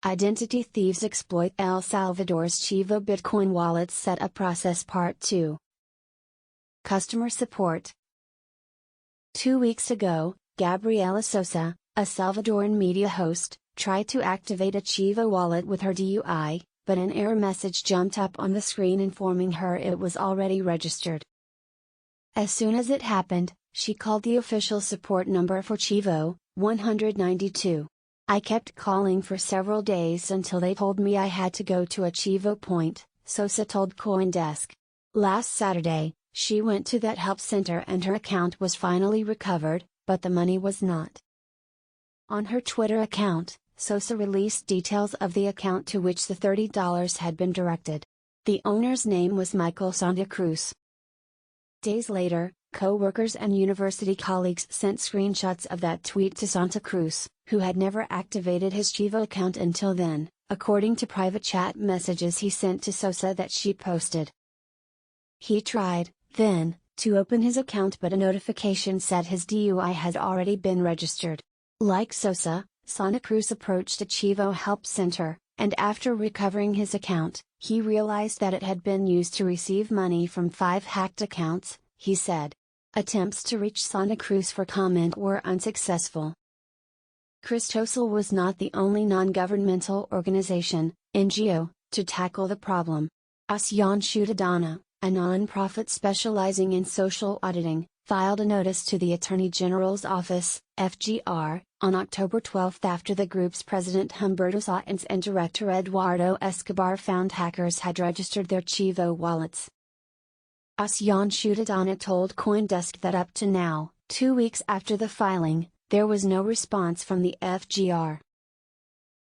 Identity thieves exploit El Salvador's Chivo Bitcoin wallet setup process Part 2. Customer support. 2 weeks ago, Gabriela Sosa, a Salvadoran media host, tried to activate a Chivo wallet with her DUI, but an error message jumped up on the screen informing her it was already registered. As soon as it happened, she called the official support number for Chivo, 192. I kept calling for several days until they told me I had to go to a Chivo point, Sosa told CoinDesk. Last Saturday, she went to that help center and her account was finally recovered, but the money was not. On her Twitter account, Sosa released details of the account to which the $30 had been directed. The owner's name was Michael Santa Cruz. Days later, co-workers and university colleagues sent screenshots of that tweet to Santa Cruz, who had never activated his Chivo account until then, according to private chat messages he sent to Sosa that she posted. He tried, then, to open his account but a notification said his DUI had already been registered. Like Sosa, Santa Cruz approached a Chivo help center, and after recovering his account, he realized that it had been used to receive money from 5 hacked accounts, he said. Attempts to reach Santa Cruz for comment were unsuccessful. Cristosal was not the only non-governmental organization, NGO, to tackle the problem. Acción Ciudadana, a non-profit specializing in social auditing, filed a notice to the Attorney General's Office, FGR, on October 12 after the group's president Humberto Sáenz and director Eduardo Escobar found hackers had registered their Chivo wallets. Acción Ciudadana told CoinDesk that up to now, 2 weeks after the filing, there was no response from the FGR.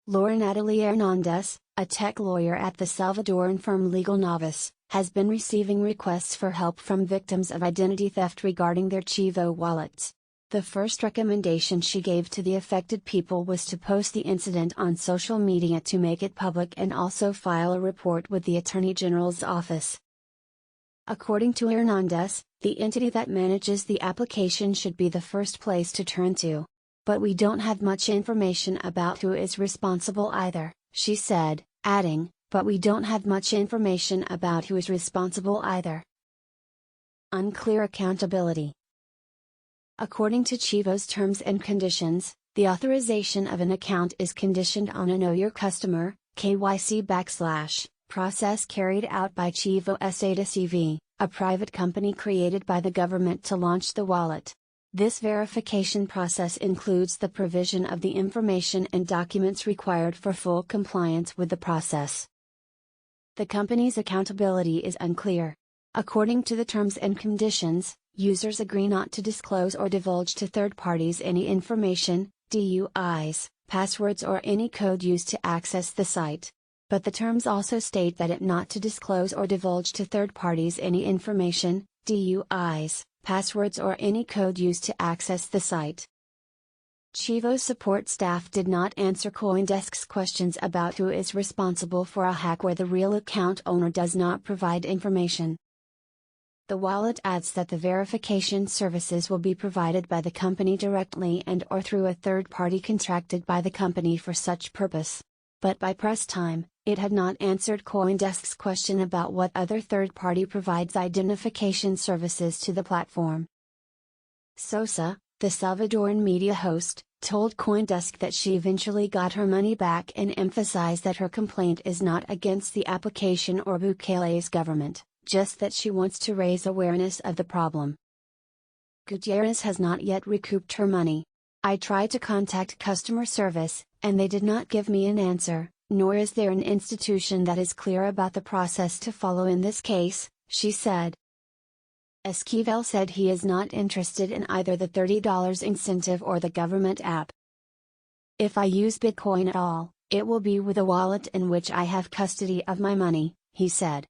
Laura Natalie Hernandez, a tech lawyer at the Salvadoran firm Legal Novice, has been receiving requests for help from victims of identity theft regarding their Chivo wallets. The first recommendation she gave to the affected people was to post the incident on social media to make it public and also file a report with the Attorney General's office. According to Hernandez, the entity that manages the application should be the first place to turn to. But we don't have much information about who is responsible either, she said, adding, but we don't have much information about who is responsible either. Unclear accountability. According to Chivo's terms and conditions, the authorization of an account is conditioned on a Know Your Customer, KYC process carried out by Chivo SA to CV, a private company created by the government to launch the wallet. This verification process includes the provision of the information and documents required for full compliance with the process. The company's accountability is unclear. According to the terms and conditions, users agree not to disclose or divulge to third parties any information, DUIs, passwords or any code used to access the site. But the terms also state that it not to disclose or divulge to third parties any information, DUIs, passwords or any code used to access the site. Chivo's support staff did not answer CoinDesk's questions about who is responsible for a hack where the real account owner does not provide information. The wallet adds that the verification services will be provided by the company directly and or through a third party contracted by the company for such purpose. But by press time, it had not answered CoinDesk's question about what other third party provides identification services to the platform. Sosa, the Salvadoran media host, told CoinDesk that she eventually got her money back and emphasized that her complaint is not against the application or Bukele's government, just that she wants to raise awareness of the problem. Gutierrez has not yet recouped her money. I tried to contact customer service, and they did not give me an answer, nor is there an institution that is clear about the process to follow in this case, she said. Esquivel said he is not interested in either the $30 incentive or the government app. If I use Bitcoin at all, it will be with a wallet in which I have custody of my money, he said.